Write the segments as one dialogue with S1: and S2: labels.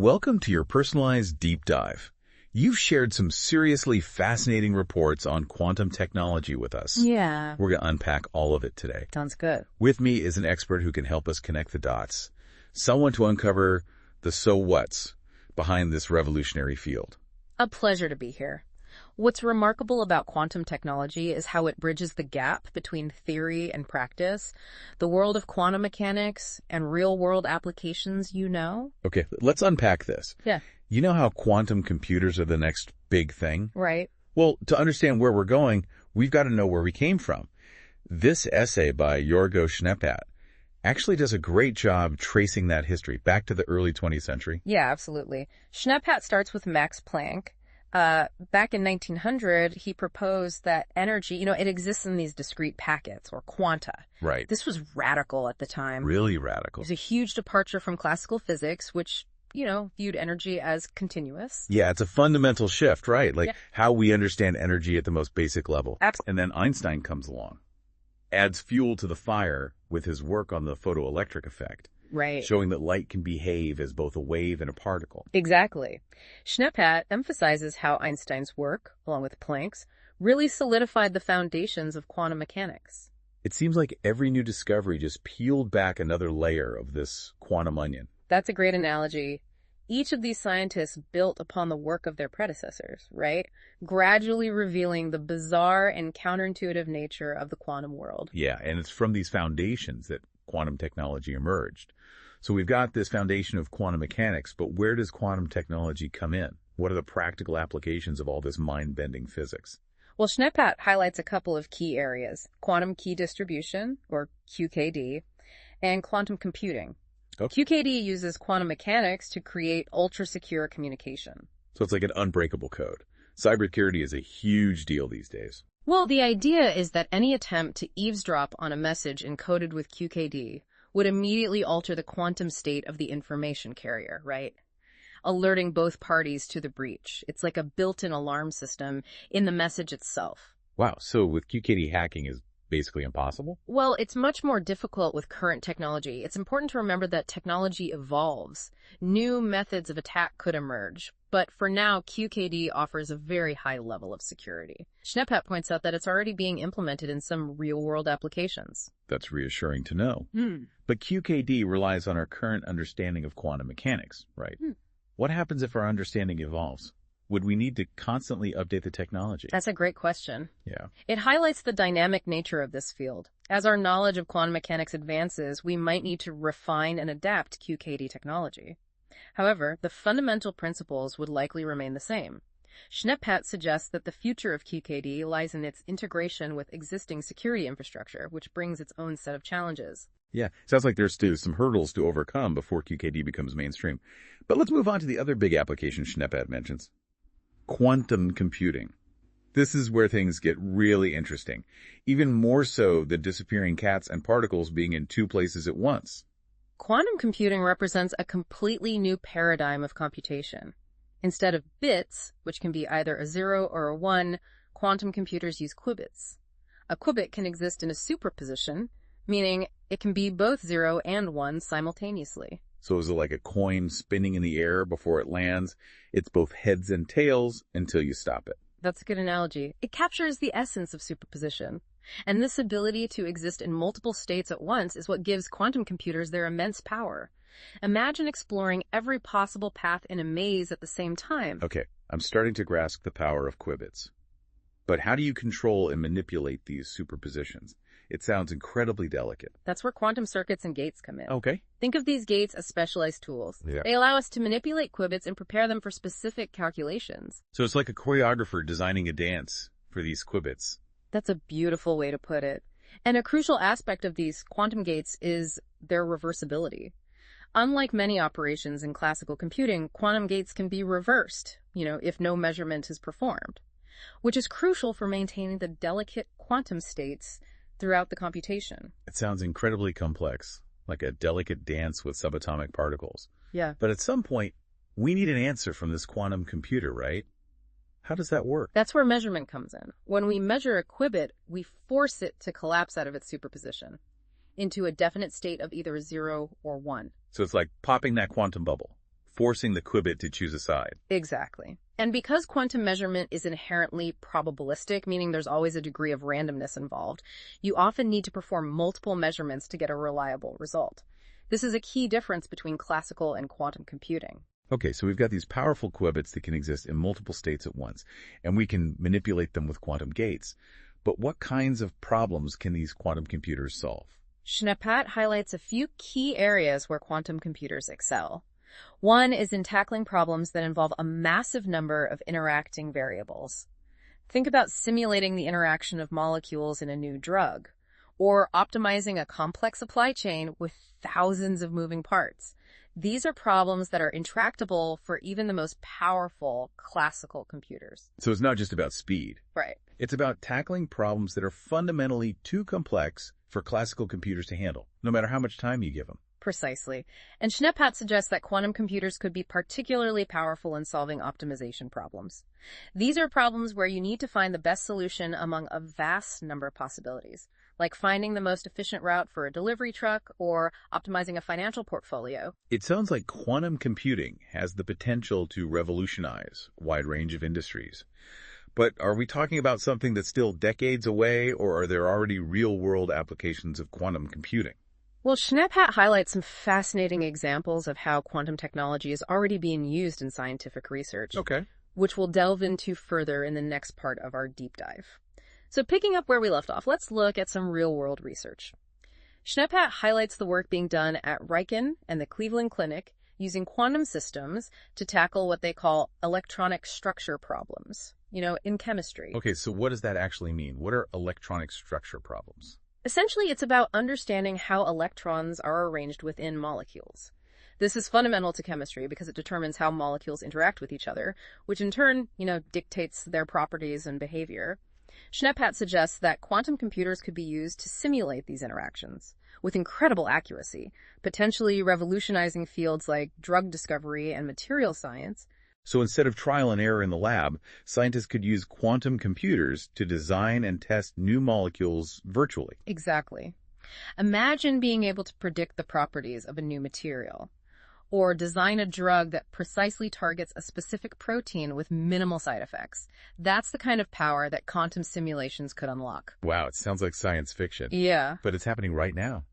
S1: Welcome to your personalized deep dive. You've shared some seriously fascinating reports on quantum technology with us.
S2: Yeah.
S1: We're going to unpack all of it today.
S2: Sounds good.
S1: With me is an expert who can help us connect the dots. Someone to uncover the so what's behind this revolutionary field.
S2: A pleasure to be here. What's remarkable about quantum technology is how it bridges the gap between theory and practice, the world of quantum mechanics and real-world applications,
S1: Okay, let's unpack this.
S2: Yeah.
S1: You know how quantum computers are the next big thing?
S2: Right.
S1: Well, to understand where we're going, we've got to know where we came from. This essay by Jörg-Owe actually does a great job tracing that history back to the early 20th century.
S2: Yeah, absolutely. Schneeppat starts with Max Planck. Back in 1900, he proposed that energy, it exists in these discrete packets, or quanta.
S1: Right.
S2: This was radical at the time.
S1: Really radical.
S2: It was a huge departure from classical physics, which, viewed energy as continuous.
S1: Yeah, it's a fundamental shift, right? Like
S2: Yeah.
S1: how we understand energy at the most basic level.
S2: Absolutely.
S1: And then Einstein comes along, adds fuel to the fire with his work on the photoelectric effect.
S2: Right.
S1: Showing that light can behave as both a wave and a particle.
S2: Exactly. Schneeppat emphasizes how Einstein's work, along with Planck's, really solidified the foundations of quantum mechanics.
S1: It seems like every new discovery just peeled back another layer of this quantum onion.
S2: That's a great analogy. Each of these scientists built upon the work of their predecessors, right? Gradually revealing the bizarre and counterintuitive nature of the quantum world.
S1: Yeah, and it's from these foundations that quantum technology emerged. So we've got this foundation of quantum mechanics, but where does quantum technology come in? What are the practical applications of all this mind-bending physics?
S2: Well, Schneeppat highlights a couple of key areas: quantum key distribution, or QKD, and quantum computing.
S1: Okay.
S2: QKD uses quantum mechanics to create ultra-secure communication.
S1: So it's like an unbreakable code. Cybersecurity is a huge deal these days.
S2: Well, the idea is that any attempt to eavesdrop on a message encoded with QKD would immediately alter the quantum state of the information carrier, right? Alerting both parties to the breach. It's like a built-in alarm system in the message itself.
S1: Wow, so with QKD hacking is basically impossible?
S2: Well, it's much more difficult with current technology. It's important to remember that technology evolves. New methods of attack could emerge. But for now, QKD offers a very high level of security. Schneeppat points out that it's already being implemented in some real-world applications.
S1: That's reassuring to know. But QKD relies on our current understanding of quantum mechanics, right? What happens if our understanding evolves? Would we need to constantly update the technology?
S2: That's a great question.
S1: Yeah.
S2: It highlights the dynamic nature of this field. As our knowledge of quantum mechanics advances, we might need to refine and adapt QKD technology. However, the fundamental principles would likely remain the same. Schneeppat suggests that the future of QKD lies in its integration with existing security infrastructure, which brings its own set of challenges.
S1: Yeah, sounds like there's still some hurdles to overcome before QKD becomes mainstream. But let's move on to the other big application Schneeppat mentions. Quantum computing. This is where things get really interesting, even more so than disappearing cats and particles being in two places at once.
S2: Quantum computing represents a completely new paradigm of computation. Instead of bits, which can be either a 0 or a 1, quantum computers use qubits. A qubit can exist in a superposition, meaning it can be both 0 and 1 simultaneously.
S1: So is it like a coin spinning in the air before it lands? It's both heads and tails until you stop it.
S2: That's a good analogy. It captures the essence of superposition. And this ability to exist in multiple states at once is what gives quantum computers their immense power. Imagine exploring every possible path in a maze at the same time.
S1: Okay, I'm starting to grasp the power of qubits. But how do you control and manipulate these superpositions? It sounds incredibly delicate.
S2: That's where quantum circuits and gates come in.
S1: Okay.
S2: Think of these gates as specialized tools.
S1: Yeah.
S2: They allow us to manipulate qubits and prepare them for specific calculations.
S1: So it's like a choreographer designing a dance for these qubits.
S2: That's a beautiful way to put it. And a crucial aspect of these quantum gates is their reversibility. Unlike many operations in classical computing, quantum gates can be reversed, if no measurement is performed, which is crucial for maintaining the delicate quantum states throughout the computation.
S1: It sounds incredibly complex, like a delicate dance with subatomic particles.
S2: Yeah.
S1: But at some point, we need an answer from this quantum computer, right? How does that work?
S2: That's where measurement comes in. When we measure a qubit, we force it to collapse out of its superposition into a definite state of either 0 or 1.
S1: So it's like popping that quantum bubble. forcing the qubit to choose a side.
S2: Exactly. And because quantum measurement is inherently probabilistic, meaning there's always a degree of randomness involved, you often need to perform multiple measurements to get a reliable result. This is a key difference between classical and quantum computing.
S1: Okay, so we've got these powerful qubits that can exist in multiple states at once, and we can manipulate them with quantum gates. But what kinds of problems can these quantum computers solve?
S2: Schneepat highlights a few key areas where quantum computers excel. One is in tackling problems that involve a massive number of interacting variables. Think about simulating the interaction of molecules in a new drug, or optimizing a complex supply chain with thousands of moving parts. These are problems that are intractable for even the most powerful classical computers.
S1: So it's not just about speed.
S2: Right.
S1: It's about tackling problems that are fundamentally too complex for classical computers to handle, no matter how much time you give them.
S2: Precisely. And Schneepat suggests that quantum computers could be particularly powerful in solving optimization problems. These are problems where you need to find the best solution among a vast number of possibilities, like finding the most efficient route for a delivery truck or optimizing a financial portfolio.
S1: It sounds like quantum computing has the potential to revolutionize a wide range of industries. But are we talking about something that's still decades away, or are there already real-world applications of quantum computing?
S2: Well, Schneepat highlights some fascinating examples of how quantum technology is already being used in scientific research,
S1: Okay.
S2: which we'll delve into further in the next part of our deep dive. So picking up where we left off, let's look at some real-world research. Schneepat highlights the work being done at Riken and the Cleveland Clinic using quantum systems to tackle what they call electronic structure problems, in chemistry.
S1: Okay, so what does that actually mean? What are electronic structure problems?
S2: Essentially, it's about understanding how electrons are arranged within molecules. This is fundamental to chemistry because it determines how molecules interact with each other, which in turn, dictates their properties and behavior. Schneepat suggests that quantum computers could be used to simulate these interactions with incredible accuracy, potentially revolutionizing fields like drug discovery and material science.
S1: So instead of trial and error in the lab, scientists could use quantum computers to design and test new molecules virtually.
S2: Exactly. Imagine being able to predict the properties of a new material, or design a drug that precisely targets a specific protein with minimal side effects. That's the kind of power that quantum simulations could unlock.
S1: Wow, it sounds like science fiction.
S2: Yeah.
S1: But it's happening right now.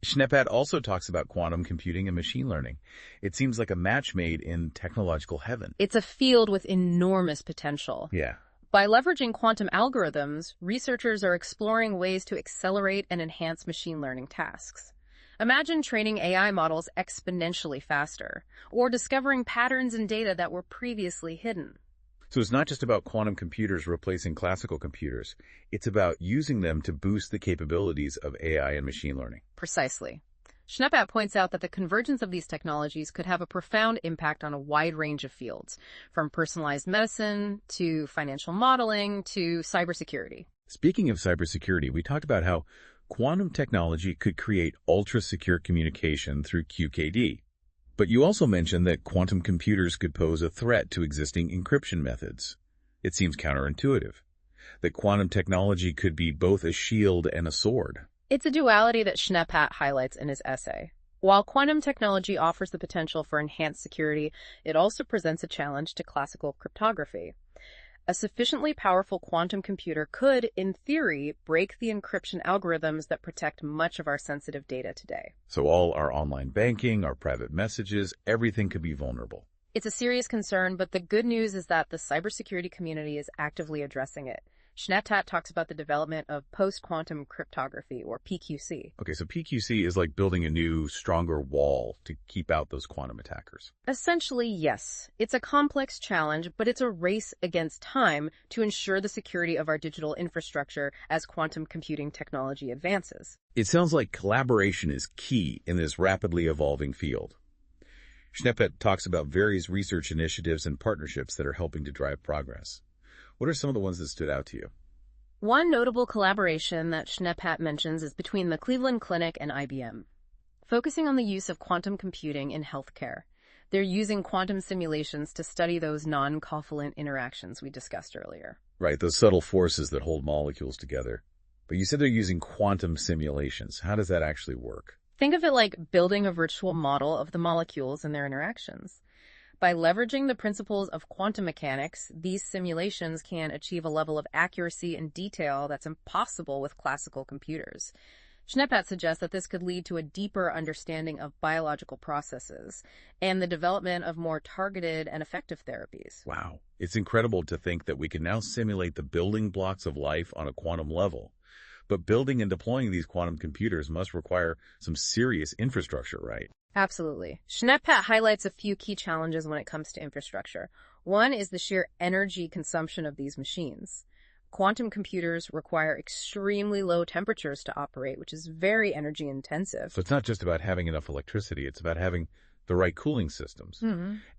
S1: Schneepat also talks about quantum computing and machine learning. It seems like a match made in technological heaven.
S2: It's a field with enormous potential.
S1: Yeah.
S2: By leveraging quantum algorithms, researchers are exploring ways to accelerate and enhance machine learning tasks. Imagine training AI models exponentially faster, or discovering patterns in data that were previously hidden.
S1: So it's not just about quantum computers replacing classical computers. It's about using them to boost the capabilities of AI and machine learning.
S2: Precisely. Schneepat points out that the convergence of these technologies could have a profound impact on a wide range of fields, from personalized medicine to financial modeling to cybersecurity.
S1: Speaking of cybersecurity, we talked about how quantum technology could create ultra-secure communication through QKD. But you also mentioned that quantum computers could pose a threat to existing encryption methods. It seems counterintuitive, that quantum technology could be both a shield and a sword.
S2: It's a duality that Schneepat highlights in his essay. While quantum technology offers the potential for enhanced security, it also presents a challenge to classical cryptography. A sufficiently powerful quantum computer could, in theory, break the encryption algorithms that protect much of our sensitive data today.
S1: So all our online banking, our private messages, everything could be vulnerable.
S2: It's a serious concern, but the good news is that the cybersecurity community is actively addressing it. Schneepat talks about the development of post-quantum cryptography, or PQC.
S1: Okay, so PQC is like building a new, stronger wall to keep out those quantum attackers.
S2: Essentially, yes. It's a complex challenge, but it's a race against time to ensure the security of our digital infrastructure as quantum computing technology advances.
S1: It sounds like collaboration is key in this rapidly evolving field. Schneepat talks about various research initiatives and partnerships that are helping to drive progress. What are some of the ones that stood out to you?
S2: One notable collaboration that Schneepat mentions is between the Cleveland Clinic and IBM, focusing on the use of quantum computing in healthcare. They're using quantum simulations to study those non-covalent interactions we discussed earlier.
S1: Right, those subtle forces that hold molecules together. But you said they're using quantum simulations. How does that actually work?
S2: Think of it like building a virtual model of the molecules and their interactions. By leveraging the principles of quantum mechanics, these simulations can achieve a level of accuracy and detail that's impossible with classical computers. Schneepat suggests that this could lead to a deeper understanding of biological processes and the development of more targeted and effective therapies.
S1: Wow. It's incredible to think that we can now simulate the building blocks of life on a quantum level. But building and deploying these quantum computers must require some serious infrastructure, right?
S2: Absolutely. Schneepat highlights a few key challenges when it comes to infrastructure. One is the sheer energy consumption of these machines. Quantum computers require extremely low temperatures to operate, which is very energy intensive.
S1: So it's not just about having enough electricity, it's about having the right cooling systems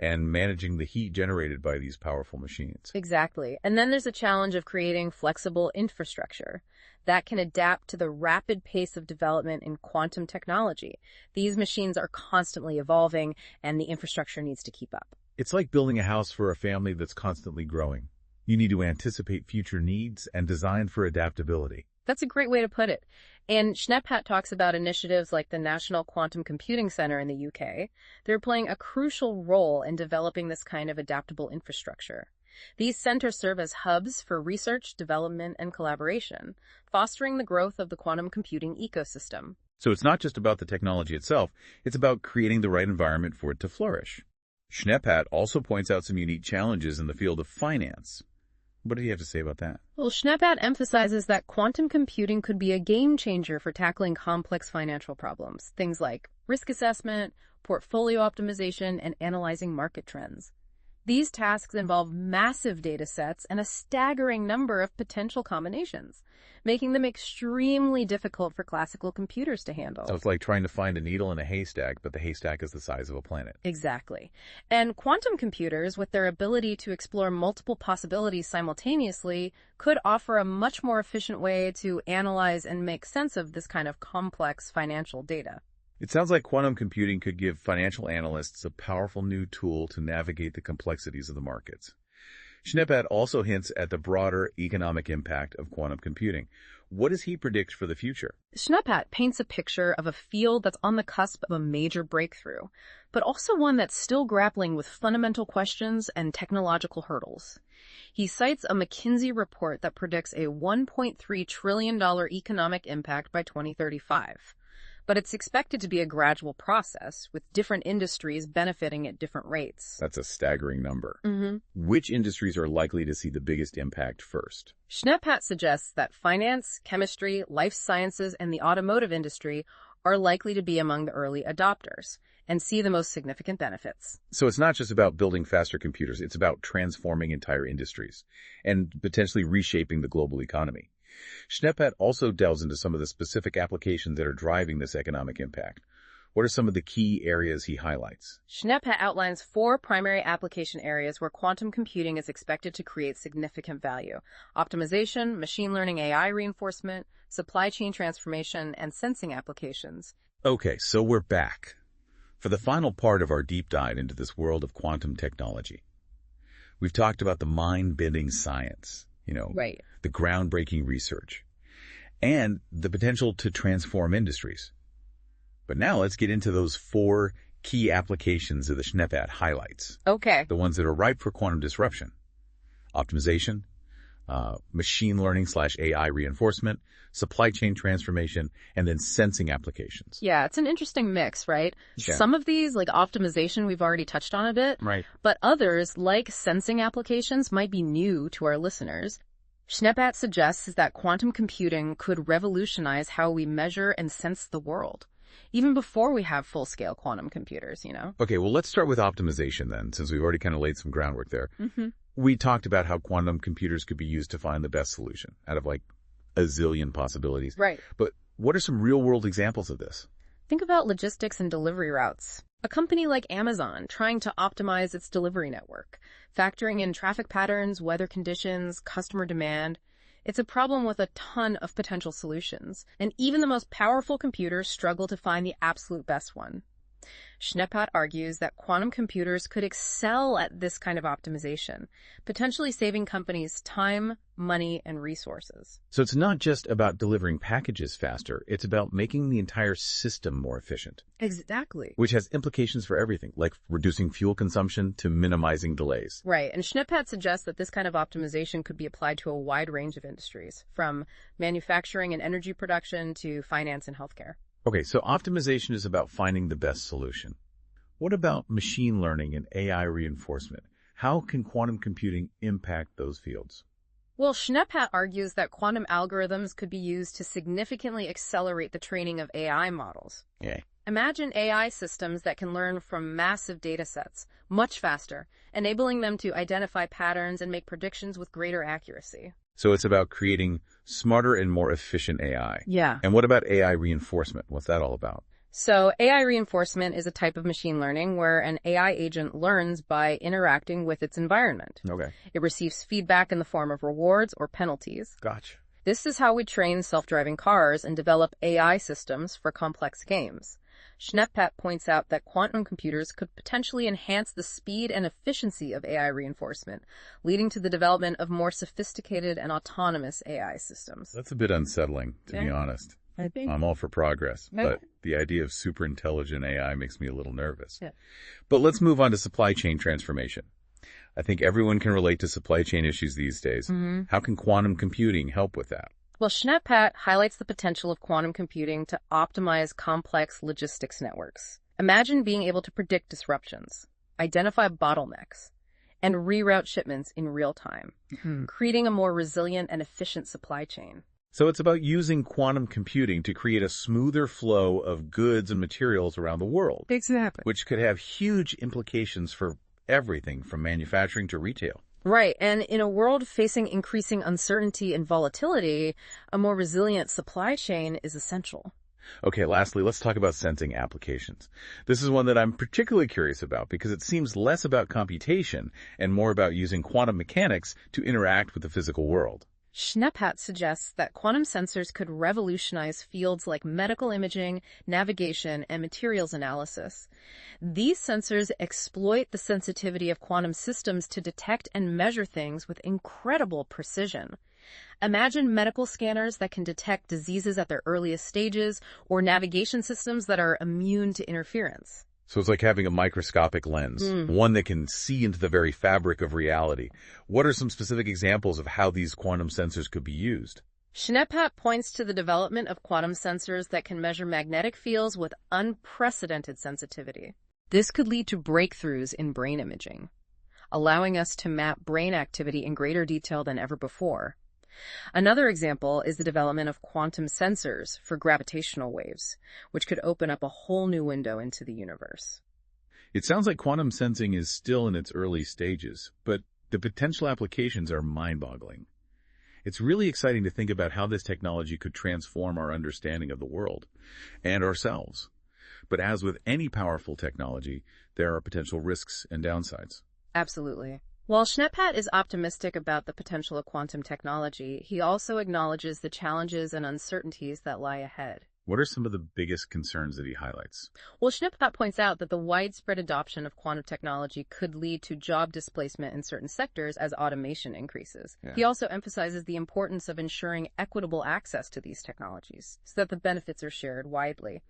S1: and managing the heat generated by these powerful machines.
S2: Exactly. And then there's a challenge of creating flexible infrastructure that can adapt to the rapid pace of development in quantum technology. These machines are constantly evolving, and the infrastructure needs to keep up.
S1: It's like building a house for a family that's constantly growing. You need to anticipate future needs and design for adaptability.
S2: That's a great way to put it. And Schneepat talks about initiatives like the National Quantum Computing Center in the UK. They're playing a crucial role in developing this kind of adaptable infrastructure. These centers serve as hubs for research, development, and collaboration, fostering the growth of the quantum computing ecosystem.
S1: So it's not just about the technology itself, it's about creating the right environment for it to flourish. Schneepat also points out some unique challenges in the field of finance. What do you have to say about that?
S2: Well, Schneepat emphasizes that quantum computing could be a game changer for tackling complex financial problems, things like risk assessment, portfolio optimization, and analyzing market trends. These tasks involve massive data sets and a staggering number of potential combinations, making them extremely difficult for classical computers to handle.
S1: So it's like trying to find a needle in a haystack, but the haystack is the size of a planet.
S2: Exactly. And quantum computers, with their ability to explore multiple possibilities simultaneously, could offer a much more efficient way to analyze and make sense of this kind of complex financial data.
S1: It sounds like quantum computing could give financial analysts a powerful new tool to navigate the complexities of the markets. Schneepat also hints at the broader economic impact of quantum computing. What does he predict for the future?
S2: Schneepat paints a picture of a field that's on the cusp of a major breakthrough, but also one that's still grappling with fundamental questions and technological hurdles. He cites a McKinsey report that predicts a $1.3 trillion economic impact by 2035. But it's expected to be a gradual process, with different industries benefiting at different rates.
S1: That's a staggering number. Which industries are likely to see the biggest impact first?
S2: Schneepat suggests that finance, chemistry, life sciences, and the automotive industry are likely to be among the early adopters and see the most significant benefits.
S1: So it's not just about building faster computers, it's about transforming entire industries and potentially reshaping the global economy. Schneepat also delves into some of the specific applications that are driving this economic impact. What are some of the key areas he highlights?
S2: Schneepat outlines 4 primary application areas where quantum computing is expected to create significant value: optimization, machine learning AI reinforcement, supply chain transformation, and sensing applications.
S1: Okay, so we're back for the final part of our deep dive into this world of quantum technology. We've talked about the mind-bending science,
S2: Right.
S1: the groundbreaking research, and the potential to transform industries. But now let's get into those 4 key applications of the Schneepat highlights.
S2: Okay.
S1: The ones that are ripe for quantum disruption: optimization, machine learning / AI reinforcement, supply chain transformation, and then sensing applications.
S2: Yeah, it's an interesting mix, right?
S1: Yeah.
S2: Some of these, like optimization, we've already touched on a bit.
S1: Right.
S2: But others, like sensing applications, might be new to our listeners. Schneepat suggests that quantum computing could revolutionize how we measure and sense the world, even before we have full-scale quantum computers,
S1: Okay, well, let's start with optimization then, since we've already kind of laid some groundwork there. We talked about how quantum computers could be used to find the best solution out of like a zillion possibilities.
S2: Right.
S1: But what are some real-world examples of this?
S2: Think about logistics and delivery routes. A company like Amazon trying to optimize its delivery network, factoring in traffic patterns, weather conditions, customer demand. It's a problem with a ton of potential solutions, and even the most powerful computers struggle to find the absolute best one. Schnepphat argues that quantum computers could excel at this kind of optimization, potentially saving companies time, money, and resources.
S1: So it's not just about delivering packages faster, it's about making the entire system more efficient.
S2: Exactly.
S1: Which has implications for everything, like reducing fuel consumption to minimizing delays.
S2: Right, and Schnepphat suggests that this kind of optimization could be applied to a wide range of industries, from manufacturing and energy production to finance and healthcare.
S1: Okay, so optimization is about finding the best solution. What about machine learning and AI reinforcement? How can quantum computing impact those fields?
S2: Well, Schnepphat argues that quantum algorithms could be used to significantly accelerate the training of AI models.
S1: Yeah.
S2: Imagine AI systems that can learn from massive data sets much faster, enabling them to identify patterns and make predictions with greater accuracy.
S1: So it's about creating smarter and more efficient AI.
S2: Yeah.
S1: And what about AI reinforcement? What's that all about?
S2: So AI reinforcement is a type of machine learning where an AI agent learns by interacting with its environment.
S1: Okay.
S2: It receives feedback in the form of rewards or penalties.
S1: Gotcha.
S2: This is how we train self-driving cars and develop AI systems for complex games. Schnepphat points out that quantum computers could potentially enhance the speed and efficiency of AI reinforcement, leading to the development of more sophisticated and autonomous AI systems.
S1: That's a bit unsettling, to be honest.
S2: I think.
S1: I'm all for progress, but the idea of super intelligent AI makes me a little nervous.
S2: Yeah.
S1: But let's move on to supply chain transformation. I think everyone can relate to supply chain issues these days.
S2: Mm-hmm.
S1: How can quantum computing help with that?
S2: Well, Schnepphat highlights the potential of quantum computing to optimize complex logistics networks. Imagine being able to predict disruptions, identify bottlenecks, and reroute shipments in real time, creating a more resilient and efficient supply chain.
S1: So it's about using quantum computing to create a smoother flow of goods and materials around the world.
S2: Exactly.
S1: Which could have huge implications for everything from manufacturing to retail.
S2: Right, and in a world facing increasing uncertainty and volatility, a more resilient supply chain is essential.
S1: Okay, lastly, let's talk about sensing applications. This is one that I'm particularly curious about because it seems less about computation and more about using quantum mechanics to interact with the physical world.
S2: Schnepphat suggests that quantum sensors could revolutionize fields like medical imaging, navigation, and materials analysis. These sensors exploit the sensitivity of quantum systems to detect and measure things with incredible precision. Imagine medical scanners that can detect diseases at their earliest stages, or navigation systems that are immune to interference.
S1: So it's like having a microscopic lens, one that can see into the very fabric of reality. What are some specific examples of how these quantum sensors could be used?
S2: Schnepphat points to the development of quantum sensors that can measure magnetic fields with unprecedented sensitivity. This could lead to breakthroughs in brain imaging, allowing us to map brain activity in greater detail than ever before. Another example is the development of quantum sensors for gravitational waves, which could open up a whole new window into the universe.
S1: It sounds like quantum sensing is still in its early stages, but the potential applications are mind-boggling. It's really exciting to think about how this technology could transform our understanding of the world and ourselves. But as with any powerful technology, there are potential risks and downsides.
S2: Absolutely. While Schnepphat is optimistic about the potential of quantum technology, he also acknowledges the challenges and uncertainties that lie ahead.
S1: What are some of the biggest concerns that he highlights?
S2: Well, Schnepphat points out that the widespread adoption of quantum technology could lead to job displacement in certain sectors as automation increases.
S1: Yeah.
S2: He also emphasizes the importance of ensuring equitable access to these technologies so that the benefits are shared widely.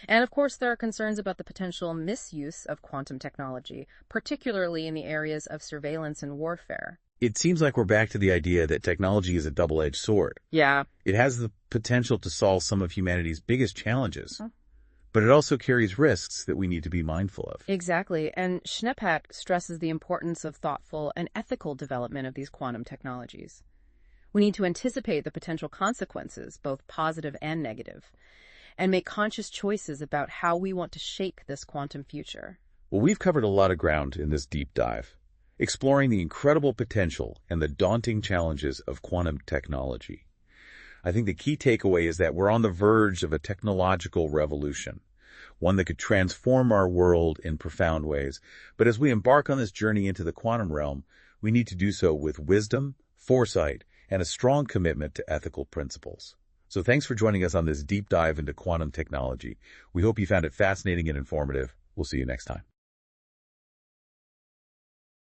S2: And of course, there are concerns about the potential misuse of quantum technology, particularly in the areas of surveillance and warfare.
S1: It seems like we're back to the idea that technology is a double-edged sword.
S2: Yeah.
S1: It has the potential to solve some of humanity's biggest challenges, but it also carries risks that we need to be mindful of.
S2: Exactly, and Schnepphat stresses the importance of thoughtful and ethical development of these quantum technologies. We need to anticipate the potential consequences, both positive and negative, and make conscious choices about how we want to shape this quantum future.
S1: Well, we've covered a lot of ground in this deep dive, exploring the incredible potential and the daunting challenges of quantum technology. I think the key takeaway is that we're on the verge of a technological revolution, one that could transform our world in profound ways. But as we embark on this journey into the quantum realm, we need to do so with wisdom, foresight, and a strong commitment to ethical principles. So thanks for joining us on this deep dive into quantum technology. We hope you found it fascinating and informative. We'll see you next time.